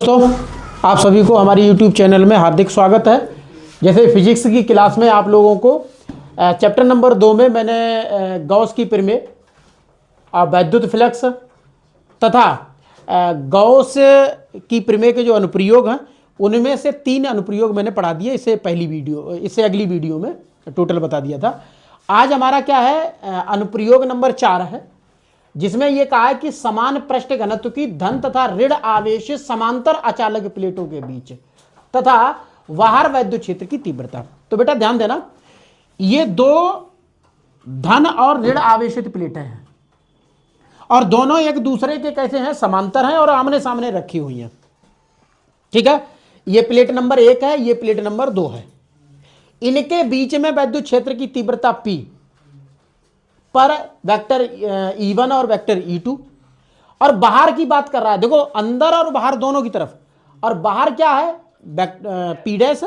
दोस्तों, आप सभी को हमारी YouTube चैनल में हार्दिक स्वागत है। जैसे फिजिक्स की क्लास में आप लोगों को चैप्टर नंबर 2 में मैंने गॉस की प्रमेय और वैद्युत फ्लक्स तथा गॉस की प्रमेय के जो अनुप्रयोग हैं उनमें से 3 अनुप्रयोग मैंने पढ़ा दिए। इससे अगली वीडियो में टोटल बता दिया था। आज हमारा क्या है, अनुप्रयोग नंबर 4 है, जिसमें यह कहा है कि समान पृष्ठ घनत्व की धन तथा ऋण आवेशित समांतर अचालक प्लेटों के बीच तथा बाहर वैद्युत क्षेत्र की तीव्रता। तो बेटा ध्यान देना, ये 2 धन और ऋण आवेशित प्लेटें हैं और दोनों एक दूसरे के कैसे हैं, समांतर हैं और आमने सामने रखी हुई हैं। ठीक है, ये प्लेट नंबर 1 है, ये प्लेट नंबर 2 है। इनके बीच में वैद्युत क्षेत्र की तीव्रता P पर वेक्टर E1 और वेक्टर E2, और बाहर की बात कर रहा है। देखो, अंदर और बाहर दोनों की तरफ, और बाहर क्या है, P डैश,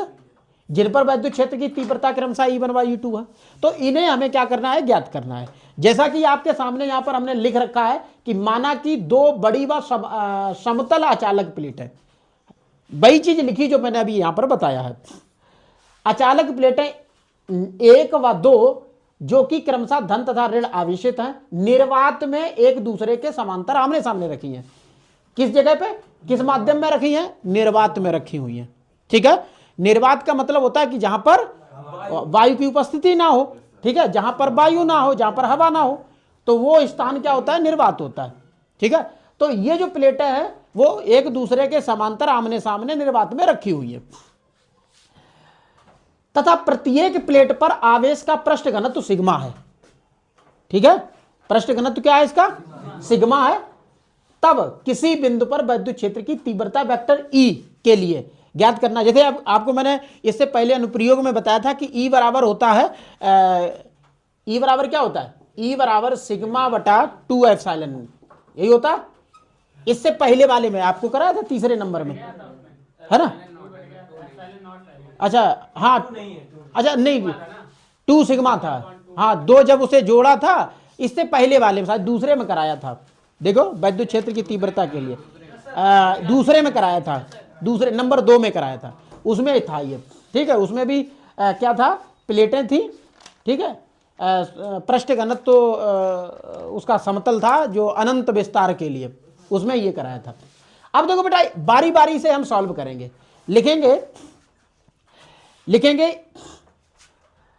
जिन पर वैद्युत क्षेत्र की तीव्रता क्रमशः E1 व E2 है। तो इन्हें हमें क्या करना है, ज्ञात करना है। जैसा कि आपके सामने यहां पर हमने लिख रखा है कि माना कि 2 बड़ी व समतल अचालक प्लेट है। वही चीज लिखी जो मैंने अभी यहां पर बताया है। अचालक प्लेटें 1 व 2 जो कि क्रमशः धन तथा ऋण आवेशित हैं, निर्वात में एक दूसरे के समांतर आमने सामने रखी हैं। किस जगह पे, किस माध्यम में रखी हैं, निर्वात में रखी हुई हैं। ठीक है, निर्वात का मतलब होता है कि जहां पर वायु की उपस्थिति ना हो। ठीक है, जहां पर वायु ना हो, जहां पर हवा ना हो, तो वो स्थान क्या होता है, निर्वात होता है। ठीक है, तो ये जो प्लेटें हैं वो एक दूसरे के समांतर आमने सामने निर्वात में रखी हुई है तथा प्रत्येक प्लेट पर आवेश का पृष्ठ घनत्व सिग्मा है। ठीक है, पृष्ठ घनत्व क्या है इसका, सिग्मा है। तब किसी बिंदु पर वैद्युत क्षेत्र की तीव्रता वेक्टर E के लिए ज्ञात करना। जैसे आपको मैंने इससे पहले अनुप्रयोग में बताया था कि E बराबर होता है, E बराबर क्या होता है, E बराबर सिग्मा बटा 2 एप्सिलॉन, यही होता है। इससे पहले वाले में आपको कराया था, तीसरे नंबर में, है ना। अच्छा, हाँ, अच्छा नहीं, 2 सिग्मा था। हाँ, 2 जब उसे जोड़ा था, इससे पहले वाले में, शायद दूसरे में कराया था। देखो, वैद्युत क्षेत्र की तीव्रता के लिए दूसरे में कराया था, दूसरे नंबर 2 में कराया था, उसमें था ये। ठीक है, उसमें भी क्या था, प्लेटें थी। ठीक है, पृष्ठ घनत्व तो उसका समतल था जो अनंत विस्तार के लिए, उसमें ये कराया था। अब देखो बेटा, बारी बारी से हम सॉल्व करेंगे, लिखेंगे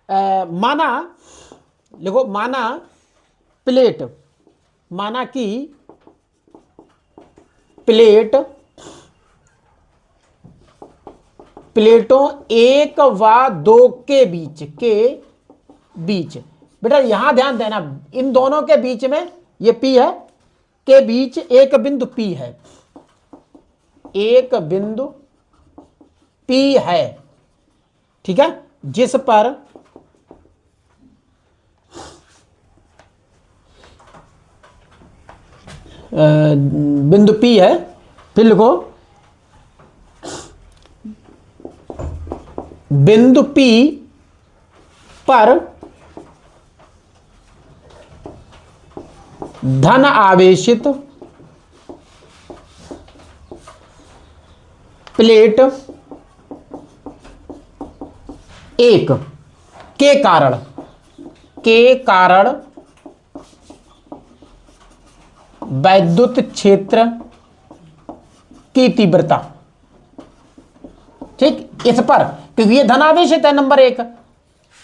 माना, देखो, माना कि प्लेटों 1 व 2 के बीच बेटा यहां ध्यान देना, इन दोनों के बीच में ये P है, के बीच एक बिंदु P है, एक बिंदु P है। ठीक है, जिस पर बिंदु P है, फिर लिखो बिंदु P पर धन आवेशित प्लेट 1 के कारण वैद्युत क्षेत्र की तीव्रता। ठीक, इस पर, क्योंकि ये धन आवेशित है, नंबर 1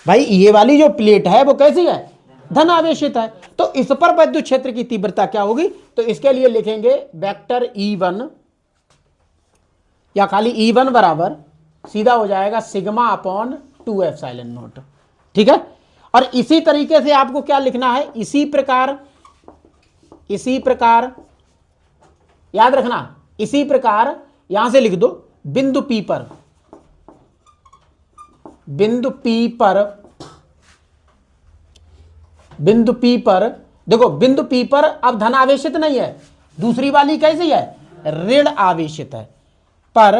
भाई, ये वाली जो प्लेट है वो कैसी है, धन आवेशित है, तो इस पर वैद्युत क्षेत्र की तीव्रता क्या होगी। तो इसके लिए लिखेंगे वेक्टर E1, या खाली E1 बराबर सीधा हो जाएगा सिग्मा अपॉन 2 एप्सिलॉन नॉट। ठीक है, और इसी तरीके से आपको क्या लिखना है, इसी प्रकार याद रखना, इसी प्रकार यहां से लिख दो बिंदु P पर देखो, बिंदु P पर अब धन आवेशित नहीं है, दूसरी वाली कैसी है, ऋण आवेशित है, पर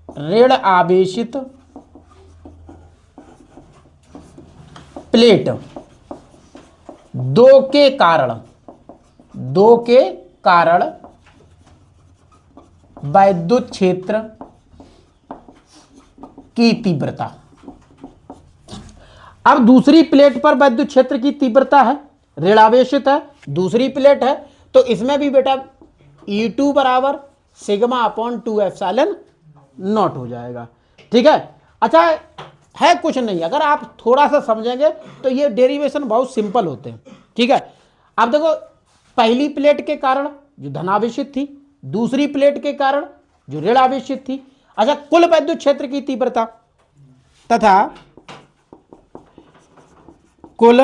ऋण आवेशित प्लेट दो के कारण वैद्युत क्षेत्र की तीव्रता। अब दूसरी प्लेट पर वैद्युत क्षेत्र की तीव्रता है, ऋणावेशित है, दूसरी प्लेट है, तो इसमें भी बेटा E2 बराबर सिग्मा अपॉन 2 एप्सिलॉन नॉट हो जाएगा। ठीक है। अच्छा है कुछ नहीं, अगर आप थोड़ा सा समझेंगे तो ये डेरिवेशन बहुत सिंपल होते हैं। ठीक है। अब देखो, पहली प्लेट के कारण जो धनावेशित थी, दूसरी प्लेट के कारण जो ऋणावेशित थी। अच्छा, कुल वैद्युत क्षेत्र की तीव्रता तथा कुल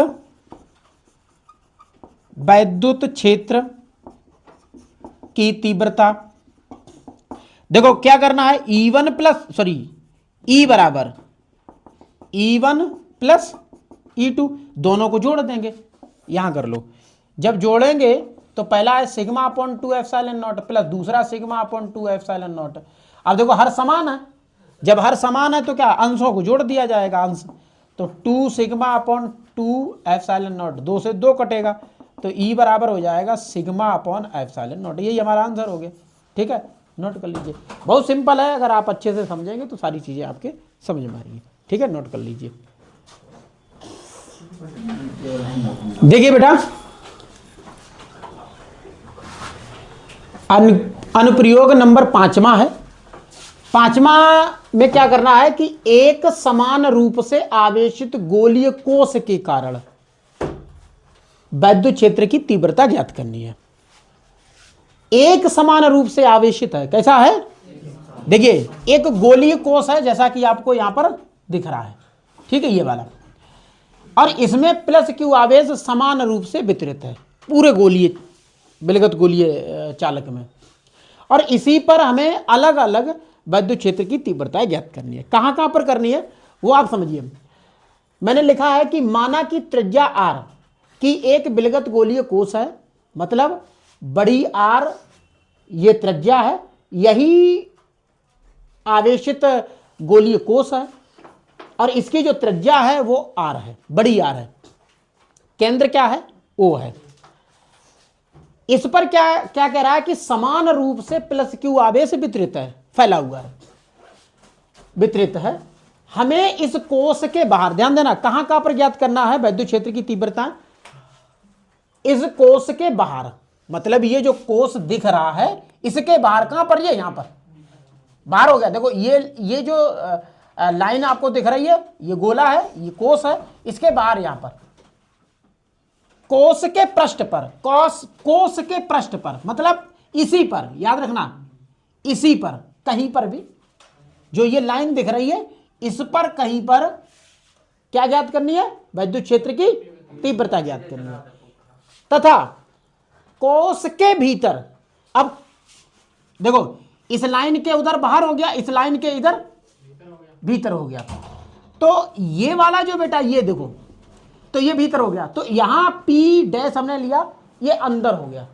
वैद्युत क्षेत्र की तीव्रता, देखो क्या करना है, E1 प्लस E बराबर E1 प्लस E2, दोनों को जोड़ देंगे। यहां कर लो, जब जोड़ेंगे तो पहला है sigma upon 2 epsilon not plus दूसरा सिग्मा अपॉन 2 एप्सिलॉन नॉट। अब देखो हर समान है, जब हर समान है तो क्या अंशों को जोड़ दिया जाएगा, अंश तो 2 सिग्मा अपॉन 2 एप्सिलॉन नॉट, 2 से 2 कटेगा तो E बराबर हो जाएगा सिग्मा अपॉन एप्सिलॉन नॉट। यही हमारा आंसर हो गया। ठीक है, नोट कर लीजिए, बहुत सिंपल है, अगर आप अच्छे से समझेंगे तो सारी चीजें आपके समझ में आएंगी। ठीक है, नोट कर लीजिए। देखिए बेटा, अनुप्रयोग नंबर 5वां है। 5वां में क्या करना है कि एक समान रूप से आवेशित गोलीय कोश के कारण वैद्युत क्षेत्र की तीव्रता ज्ञात करनी है। एक समान रूप से आवेशित है, कैसा है, देखिए एक गोलीय कोश है जैसा कि आपको यहां पर दिख रहा है। ठीक है, ये वाला, और इसमें प्लस क्यू आवेश समान रूप से वितरित है पूरे गोलीय विलगत गोलीय चालक में, और इसी पर हमें अलग अलग वैद्युत क्षेत्र की तीव्रता ज्ञात करनी है। कहां कहां पर करनी है वो आप समझिए। मैंने लिखा है कि माना कि त्रिज्या R की एक विलगत गोलीय कोश है, मतलब बड़ी R ये त्रिज्या है, यही आवेशित गोलीय कोश है, और इसकी जो त्रिज्या है वो R है, बड़ी R है, केंद्र क्या है, O है। इस पर क्या क्या कह रहा है कि समान रूप से प्लस क्यू आवेश वितरित है, फैला हुआ है, वितरित है। हमें इस कोश के बाहर, ध्यान देना कहां कहां पर ज्ञात करना है वैद्युत क्षेत्र की तीव्रता, इस कोश के बाहर, मतलब ये जो कोश दिख रहा है इसके बाहर, कहां पर, ये यहां पर बाहर हो गया। देखो ये जो लाइन आपको दिख रही है, ये गोला है, ये कोश है, इसके बाहर यहां पर कोश के पृष्ठ पर, कोश के पृष्ठ पर, मतलब इसी पर, याद रखना इसी पर, कहीं पर भी जो ये लाइन दिख रही है इस पर कहीं पर क्या ज्ञात करनी है, वैद्युत क्षेत्र की तीव्रता ज्ञात करनी है। तथा कोश के भीतर, अब देखो इस लाइन के उधर बाहर हो गया, इस लाइन के इधर भीतर हो गया, तो ये वाला जो बेटा ये देखो, तो ये भीतर हो गया, तो यहां P डैश हमने लिया, ये अंदर हो गया।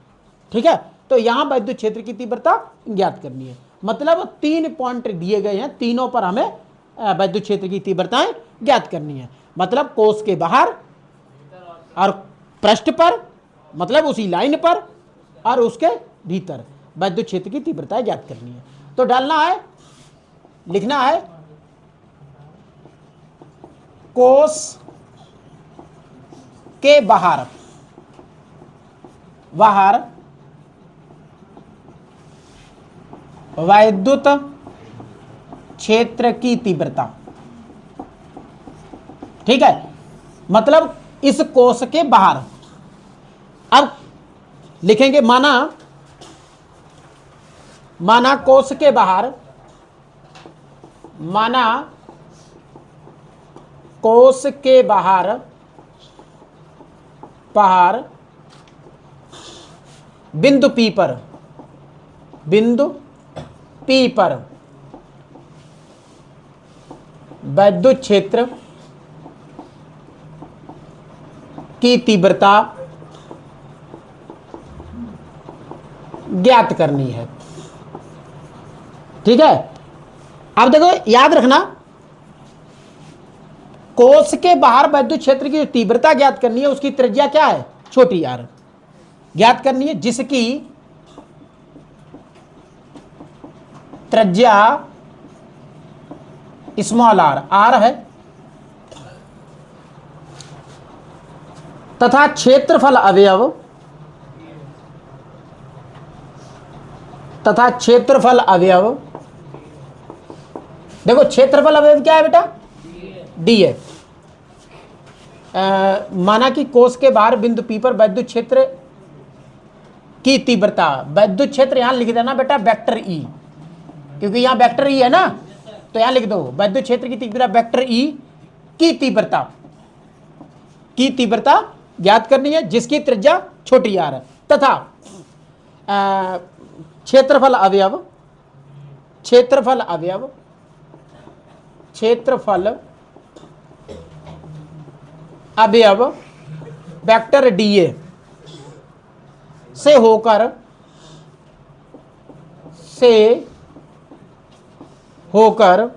ठीक है, तो यहां वैद्युत क्षेत्र की तीव्रता ज्ञात करनी है, मतलब 3 पॉइंट दिए गए हैं, तीनों पर हमें वैद्युत क्षेत्र की तीव्रताएं ज्ञात करनी है, मतलब कोश के बाहर और पृष्ठ पर, मतलब उसी लाइन पर, और उसके भीतर वैद्युत क्षेत्र की तीव्रता ज्ञात करनी है। तो डालना है, लिखना है कोश के बाहर वैद्युत क्षेत्र की तीव्रता। ठीक है, मतलब इस कोश के बाहर, अब लिखेंगे माना कोश के बाहर, माना कोश के बाहर बिंदु P पर वैद्युत क्षेत्र की तीव्रता ज्ञात करनी है। ठीक है, अब देखो याद रखना, कोश के बाहर वैद्युत क्षेत्र की जो तीव्रता ज्ञात करनी है उसकी त्रिज्या क्या है, छोटी r ज्ञात करनी है, जिसकी त्रिज्या स्मॉल आर, आर है, तथा क्षेत्रफल अवयव, तथा क्षेत्रफल अवयव, देखो क्षेत्रफल अवयव क्या है बेटा, डी है। माना कि कोष के बाहर बिंदु पी पर वैद्युत क्षेत्र की तीव्रता, वैद्युत क्षेत्र यहां लिख देना बेटा वेक्टर ई, क्योंकि यहां वेक्टर ई है ना, तो यहां लिख दो वैद्युत क्षेत्र की तीव्रता वेक्टर ई की तीव्रता, की तीव्रता ज्ञात करनी है जिसकी त्रिज्या छोटी आर है, तथा क्षेत्रफल अवयव, क्षेत्रफल अवयव, क्षेत्रफल अवयव वेक्टर डीए से होकर, से होकर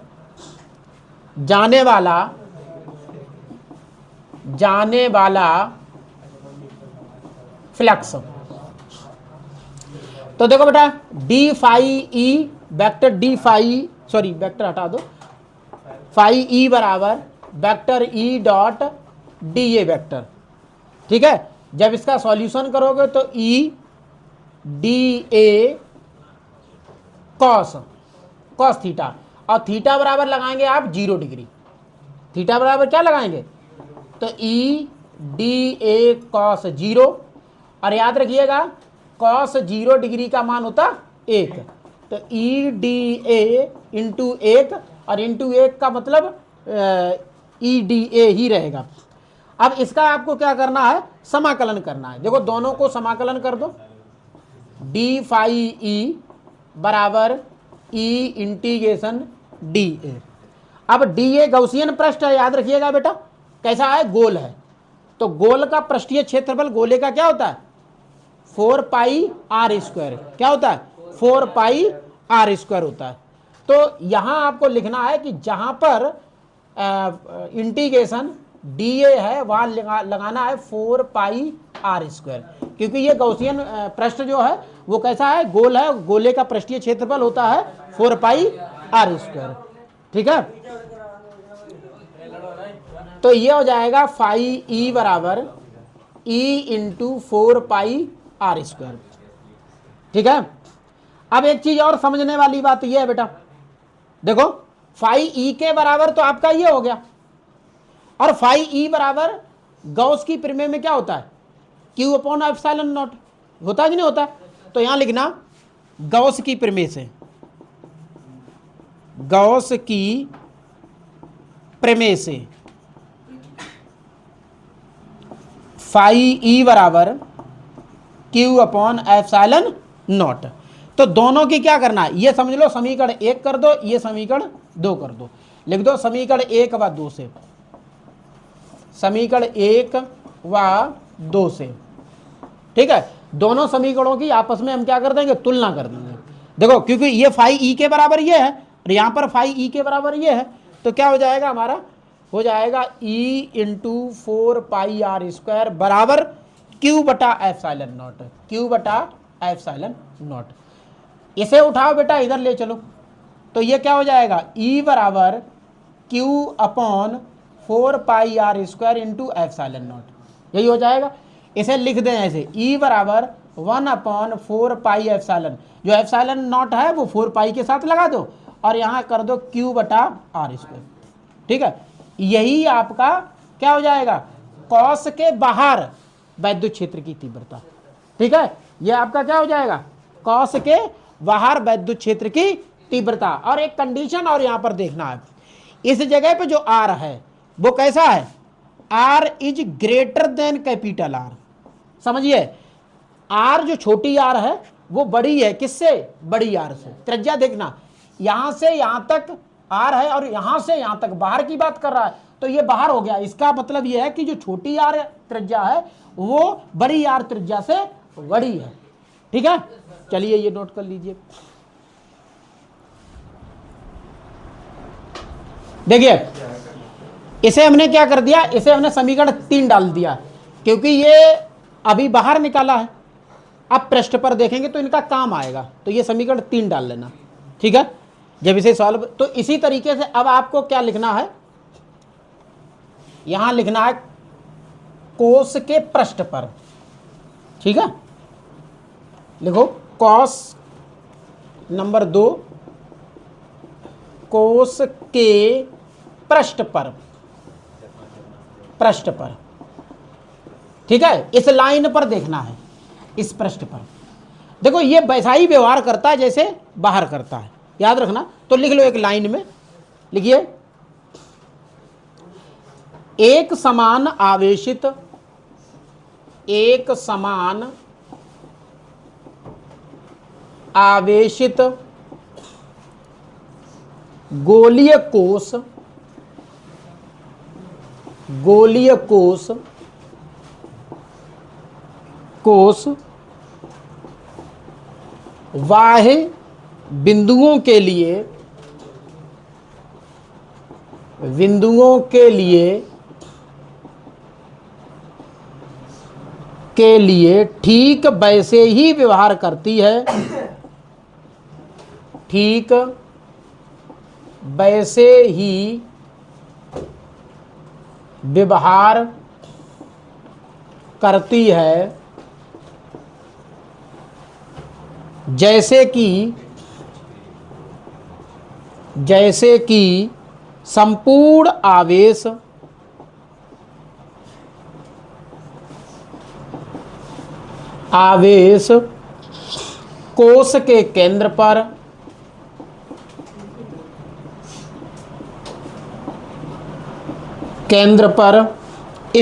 जाने वाला, जाने वाला फ्लक्स। तो देखो बेटा D phi E vector, D phi sorry vector हटा दो, फाई ई बराबर vector E dot D A vector, ठीक है। जब इसका सॉल्यूशन करोगे तो E D A cos, cos theta, और थीटा बराबर लगाएंगे आप 0 डिग्री, थीटा बराबर क्या लगाएंगे, तो ई डी ए कॉस 0, और याद रखिएगा कॉस 0 डिग्री का मान होता 1, तो ई डी ए इंटू 1, और इंटू 1 का मतलब ई डी ए ही रहेगा। अब इसका आपको क्या करना है, समाकलन करना है। देखो दोनों को समाकलन कर दो, डी फाई ई बराबर ई इंटीग्रेशन डी ए। अब डी ए गौसियन पृष्ठ है, याद रखिएगा बेटा, कैसा है, गोल है, तो गोल का पृष्ठीय क्षेत्रफल गोले का क्या होता है, 4 पाई आर स्क्वायर, क्या होता है, 4 पाई आर स्क्वायर होता है। तो यहां आपको लिखना है कि जहां पर इंटीग्रेशन डी ए है वहां लगाना है 4 पाई आर स्क्वायर, क्योंकि ये गौसियन पृष्ठ जो है वो कैसा है, गोल है, गोले का पृष्ठीय क्षेत्रफल होता है 4 पाई आर स्क्वायर, ठीक है। तो ये हो जाएगा फाई ई बराबर E into 4 pi R square, ठीक है। अब एक चीज और समझने वाली बात ये है बेटा, देखो फाई ई के बराबर तो आपका ये हो गया, और फाई ई बराबर गॉस की प्रमेय में क्या होता है, क्यू अपॉन एप्सिलॉन नॉट, होता है कि नहीं होता, तो यहां लिखना गॉस की प्रमेय से, गॉस की प्रमेय से फाई ई बराबर क्यू अपॉन एप्सिलॉन नॉट। तो दोनों की क्या करना है, ये समझ लो समीकरण 1 कर दो, ये समीकरण 2 कर दो, लिख दो समीकरण 1 व 2 से, समीकरण 1 व 2 से, ठीक है। दोनों समीकरणों की आपस में हम क्या कर देंगे, तुलना कर देंगे। देखो क्योंकि ये फाई ई के बराबर ये है और यहां पर फाई ई के बराबर ये है, तो क्या हो जाएगा हमारा, हो जाएगा E into 4 pi R square बराबर क्यू बटा एप्सिलॉन नॉट, क्यू बटा एप्सिलॉन नॉट। इसे उठाओ बेटा इधर ले चलो, तो ये क्या हो जाएगा, ई बराबर Q upon 4 pi R square into epsilon naught, यही हो जाएगा। इसे लिख दें ऐसे, ई बराबर 1 अपॉन 4 पाई एप्सिलॉन, जो एप्सिलॉन नॉट है वो 4 पाई के साथ लगा दो और यहाँ कर दो क्यू बटा आर स्क्वायर, ठीक है। यही आपका क्या हो जाएगा, कॉस के बाहर वैद्युत क्षेत्र की तीव्रता, ठीक है। यह आपका क्या हो जाएगा, कॉस के बाहर वैद्युत क्षेत्र की तीव्रता। और एक कंडीशन और यहां पर देखना है, इस जगह पे जो आर है वो कैसा है, R is greater than capital R, समझिए आर जो छोटी आर है वो बड़ी है, किससे, बड़ी आर से। त्रिज्या देखना, यहां से यहां तक आर है और यहां से यहां तक बाहर की बात कर रहा है, तो ये बाहर हो गया। इसका मतलब ये है कि जो छोटी आर त्रिज्या है वो बड़ी आर त्रिज्या से बड़ी है, ठीक है। चलिए ये नोट कर लीजिए, देखिए इसे हमने क्या कर दिया, इसे हमने समीकरण 3 डाल दिया, क्योंकि ये अभी बाहर निकाला है, अब पृष्ठ पर देखेंगे तो इनका काम आएगा, तो ये समीकरण 3 डाल लेना, ठीक है। जब इसे सॉल्व, तो इसी तरीके से अब आपको क्या लिखना है, यहां लिखना है कोस के पृष्ठ पर, ठीक है। लिखो कॉस नंबर 2 कोस के पृष्ठ पर, पृष्ठ पर, ठीक है। इस लाइन पर देखना है, इस पृष्ठ पर। देखो ये वैसा ही व्यवहार करता है जैसे बाहर करता है, याद रखना। तो लिख लो एक लाइन में, लिखिए एक समान आवेशित, एक समान आवेशित गोलीय कोश, गोलीय कोश, कोश बाह्य बिंदुओं के लिए, बिंदुओं के लिए ठीक वैसे ही व्यवहार करती है, ठीक वैसे ही व्यवहार करती है जैसे कि संपूर्ण आवेश कोश के केंद्र पर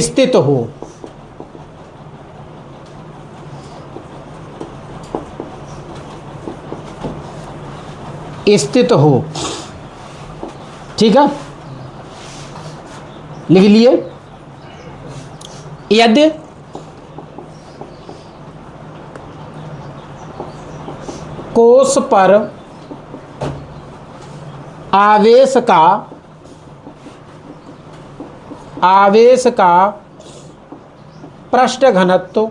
स्थित हो। स्थित हो, ठीक है, लिख लिए। यदि कोश पर आवेश का पृष्ठ घनत्व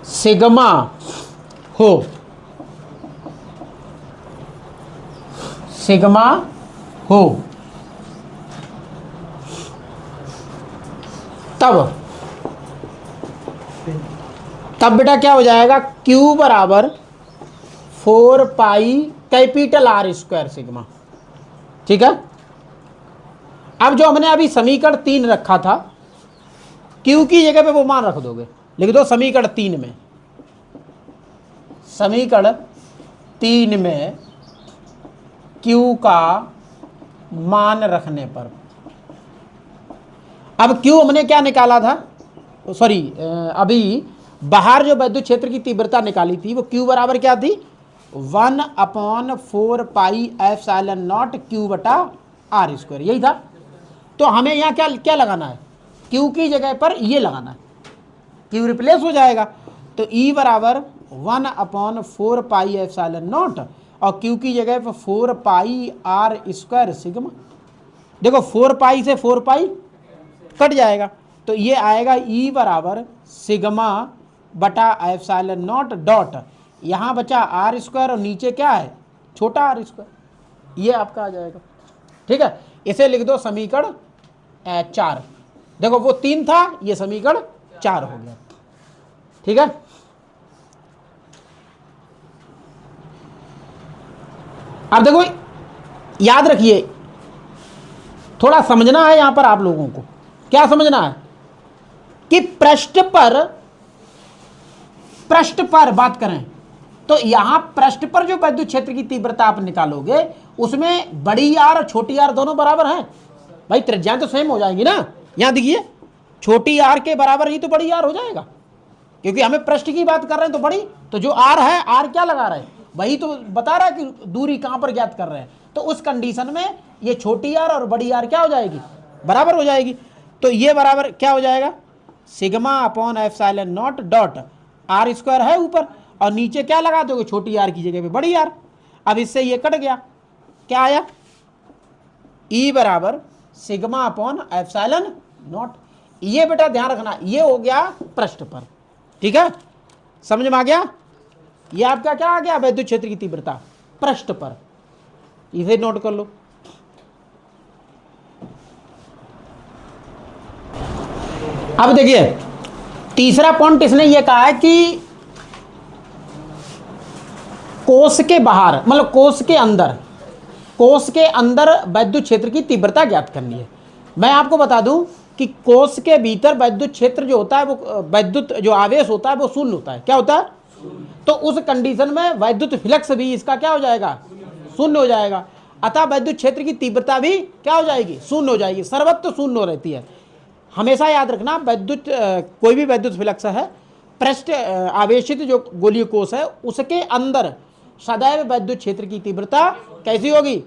सिग्मा हो, सिग्मा हो, तब बेटा क्या हो जाएगा, Q बराबर 4 pi capital R square sigma, ठीक है। अब जो हमने अभी समीकरण 3 रखा था, Q की जगह पे वो मान रख दोगे, लिख दो समीकरण 3 में, समीकरण 3 में Q का मान रखने पर। अब Q हमने क्या निकाला था, सॉरी अभी बाहर जो विद्युत क्षेत्र की तीव्रता निकाली थी वो Q बराबर क्या थी, 1/4 पाई एप्सिलॉन नॉट Q बटा R स्क्वायर, यही था। तो हमें यहाँ क्या लगाना है, Q की जगह पर ये लगाना है, Q रिप्लेस हो जाएगा। तो E बराबर 1/4 पाई एप्सिलॉन नॉट और Q की जगह पर 4 पाई R स्क्वायर सिग्मा। देखो 4 पाई से 4 पाई कट जाएगा, तो ये आएगा E बराबर सिग्मा बटा एप्सिलॉन नॉट डॉट, यहाँ बचा R स्क्वायर और नीचे क्या है, छोटा R स्क्वायर, ये आपका आ जाएगा, ठीक है। इसे लिख दो समीकरण 4। देखो वो 3 था, ये समीकरण 4 हो गया, ठीक है। अब देखो याद रखिए, थोड़ा समझना है यहां पर आप लोगों को, क्या समझना है कि पृष्ठ पर बात करें तो यहां पृष्ठ पर जो विद्युत क्षेत्र की तीव्रता आप निकालोगे उसमें बड़ी आर और छोटी आर दोनों बराबर हैं भाई, त्रिज्या तो सेम हो जाएगी ना। यहां देखिए छोटी आर के बराबर ही तो बड़ी आर हो जाएगा, क्योंकि हमें पृष्ठ की बात कर रहे हैं तो बड़ी, तो जो आर है, आर क्या लगा रहे हैं, वही तो बता रहा है कि दूरी कहां पर ज्ञात कर रहे हैं। तो उस कंडीशन में ये छोटी आर और बड़ी आर क्या हो जाएगी, बराबर हो जाएगी। तो ये बराबर क्या हो जाएगा, sigma upon epsilon not dot R square है ऊपर और नीचे क्या लगा दोगे, छोटी आर की जगह पे बड़ी आर। अब इससे ये कट गया, क्या आया, E बराबर सिग्मा अपॉन एप्सिलॉन नॉट। ये बेटा ध्यान रखना, ये हो गया पृष्ठ पर, ठीक है, समझ में आ गया। ये आपका क्या आ गया, विद्युत क्षेत्र की तीव्रता। पृष्ठ पर, इसे नोट कर लो। अब देखिए तीसरा पॉइंट इसने ये कहा है कि कोश के बाहर, मतलब कोश के अंदर वैद्युत क्षेत्र की तीव्रता ज्ञात करनी है। मैं आपको बता दूं कि कोश के भीतर वैद्युत क्षेत्र जो होता है वो वैद्युत जो आवेश होता है वो शून्य होता है। क्या होता है? तो उस कंडीशन में वैद्युत फ्लक्स भी इसका क्या हो जाएगा? शून्य हो जाएगा। अतः वैद्युत क्षेत्र की तीव्रता भी क्या हो जाएगी? शून्य हो जाएगी। सर्वत्र शून्य रहती है। हमेशा याद रखना, वैद्युत कोई भी वैद्युत फ्लक्स है, पृष्ठ आवेशित जो गोलीय कोश है उसके अंदर सदैव वैद्युत क्षेत्र की तीव्रता कैसी होगी?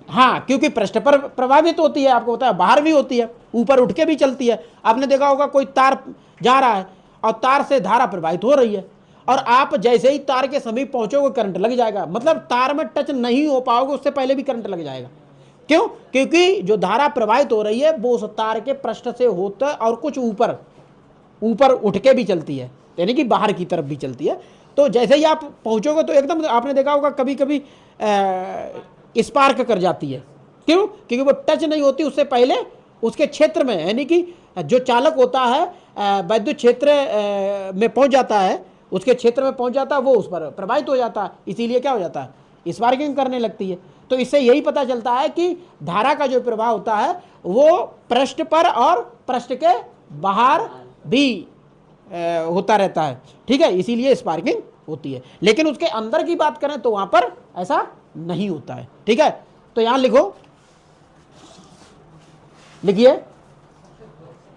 हाँ, क्योंकि पृष्ठ पर प्रभावित होती है, आपको पता है, बाहर भी होती है, ऊपर उठ के भी चलती है। आपने देखा होगा कोई तार जा रहा है और तार से धारा प्रवाहित हो रही है, और आप जैसे ही तार के समीप पहुंचोगे करंट लग जाएगा। मतलब तार में टच नहीं हो पाओगे उससे पहले भी करंट लग जाएगा। क्यों? क्योंकि जो धारा प्रवाहित हो रही है वो उस तार के पृष्ठ से होता है और कुछ ऊपर उठ के भी चलती है, यानी कि बाहर की तरफ भी चलती है। तो जैसे ही आप पहुंचोगे तो एकदम, आपने देखा होगा कभी कभी स्पार्क कर जाती है। क्यों? क्योंकि वो टच नहीं होती उससे पहले उसके क्षेत्र में, यानी कि जो चालक होता है वैद्युत क्षेत्र में पहुंच जाता है, उसके क्षेत्र में पहुंच जाता है, वो उस पर प्रभावित हो जाता है, इसीलिए क्या हो जाता है? स्पार्किंग करने लगती है। तो इससे यही पता चलता है कि धारा का जो प्रवाह होता है वो पृष्ठ पर और पृष्ठ के बाहर भी होता रहता है। ठीक है, इसीलिए स्पार्किंग होती है। लेकिन उसके अंदर की बात करें तो वहां पर ऐसा नहीं होता है। ठीक है, तो यहां लिखिए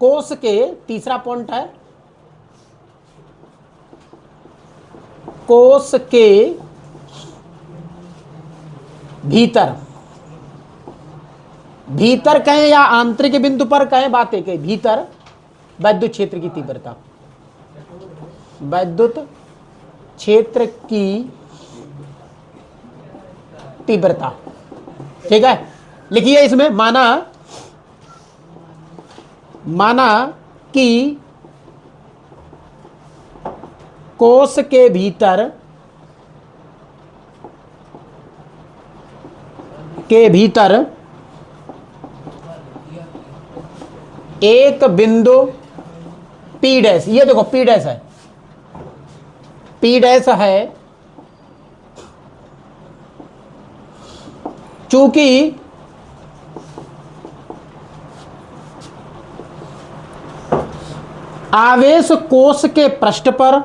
कोश के, तीसरा पॉइंट है कोश के भीतर कहें या आंतरिक बिंदु पर कहें, बातें कहें, भीतर वैद्युत क्षेत्र की तीव्रता, वैद्युत क्षेत्र की तीव्रता। ठीक है, लिखिए इसमें माना कि कोश के भीतर एक बिंदु P डैश, ये देखो P डैश है, P डैश है, चूंकि आवेश कोश के पृष्ठ पर,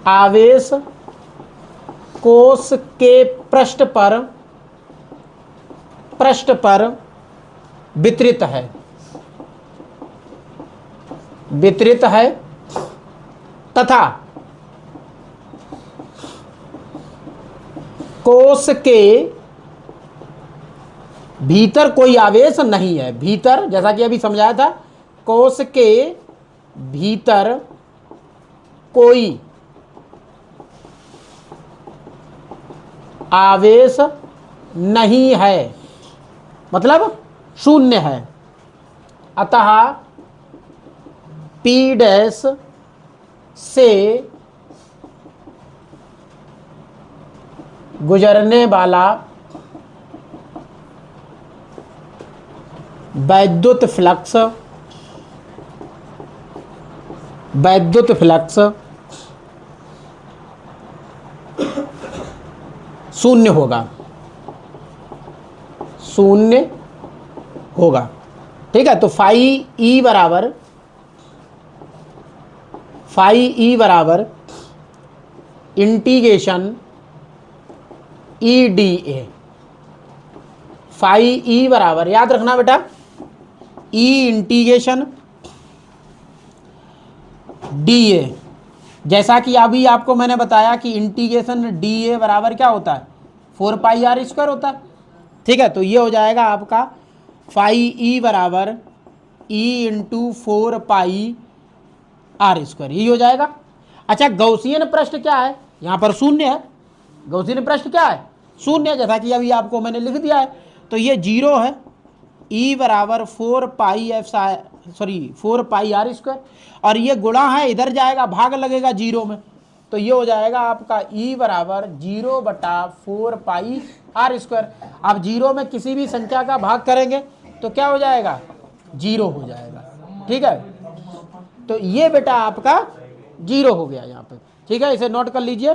आवेश कोश के पृष्ठ पर वितरित है तथा कोश के भीतर कोई आवेश नहीं है। भीतर, जैसा कि अभी समझाया था, कोश के भीतर कोई आवेश नहीं है, मतलब शून्य है। अतः P डैश से गुजरने वाला वैद्युत फ्लक्स शून्य होगा। ठीक है, तो फाई ई बराबर integration E D A. Phi E बराबर, याद रखना बेटा, ई इंटीग्रेशन डी ए। जैसा कि अभी आपको मैंने बताया कि इंटीग्रेशन डी ए बराबर क्या होता है? 4 पाई आर स्क्वायर होता है। ठीक है, तो ये हो जाएगा आपका फाई ई बराबर E into 4 pi R square, यही हो जाएगा। अच्छा, गौसियन पृष्ठ क्या है? यहाँ पर शून्य है। गौसियन पृष्ठ क्या है? शून्य, जैसा कि अभी आपको मैंने लिख दिया है। तो ये 0 है। ई बराबर 4 पाई आर स्क्वायर, और ये गुणा है, इधर जाएगा, भाग लगेगा 0 में, तो ये हो जाएगा आपका E बराबर 0/4πr²। आप जीरो में किसी भी संख्या का भाग करेंगे तो क्या हो जाएगा, 0 हो जाएगा। ठीक है, तो ये बेटा आपका 0 हो गया यहाँ पे। ठीक है, इसे नोट कर लीजिए।